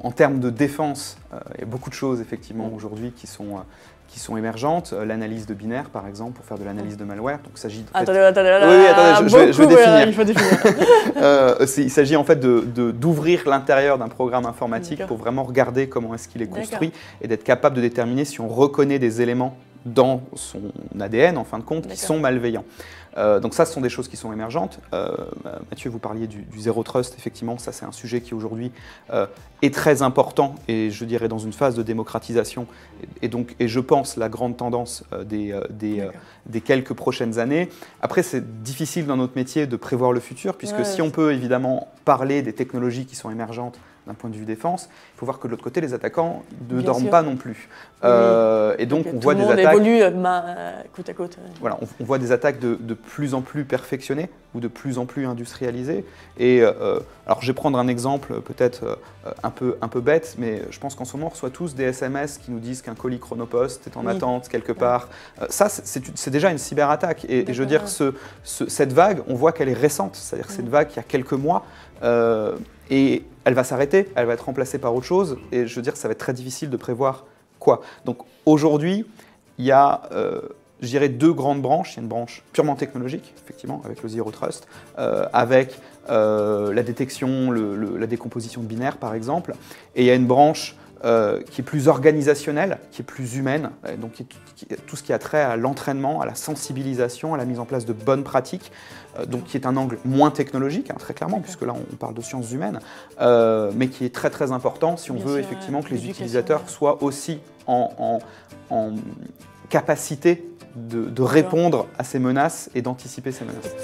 En termes de défense, il y a beaucoup de choses effectivement aujourd'hui qui sont émergentes. L'analyse de binaire, par exemple, pour faire de l'analyse de malware. Donc, il s'agit attendez, oui, attendez, je vais définir. Il faut définir. Il s'agit en fait d'ouvrir l'intérieur d'un programme informatique pour vraiment regarder comment est-ce qu'il est construit et d'être capable de déterminer si on reconnaît des éléments dans son ADN, en fin de compte, qui sont malveillants. Donc ça, ce sont des choses qui sont émergentes. Mathieu, vous parliez du Zero Trust, effectivement, ça c'est un sujet qui aujourd'hui est très important et je dirais dans une phase de démocratisation et je pense la grande tendance des quelques prochaines années. Après, c'est difficile dans notre métier de prévoir le futur puisque si on peut évidemment parler des technologies qui sont émergentes d'un point de vue défense, il faut voir que de l'autre côté, les attaquants ne dorment pas non plus. Et donc, on voit des attaques... évolue côte à côte. Voilà, on voit des attaques de plus en plus perfectionnées ou de plus en plus industrialisées. Et alors, je vais prendre un exemple peut-être un peu bête, mais je pense qu'en ce moment, on reçoit tous des SMS qui nous disent qu'un colis Chronopost est en attente quelque part. Ça, c'est déjà une cyberattaque. Et je veux dire, cette vague, on voit qu'elle est récente. C'est-à-dire que c'est une vague qui a quelques mois. Et elle va s'arrêter, elle va être remplacée par autre chose, et je veux dire que ça va être très difficile de prévoir quoi. Donc aujourd'hui, il y a, je dirais, deux grandes branches. Il y a une branche purement technologique, effectivement, avec le Zero Trust, avec la détection, la décomposition de binaire, par exemple, et il y a une branche qui est plus organisationnelle, qui est plus humaine, donc tout ce qui a trait à l'entraînement, à la sensibilisation, à la mise en place de bonnes pratiques, donc qui est un angle moins technologique, hein, très clairement, puisque là on parle de sciences humaines, mais qui est très très important si on veut effectivement que les utilisateurs soient aussi en capacité de répondre à ces menaces et d'anticiper ces menaces.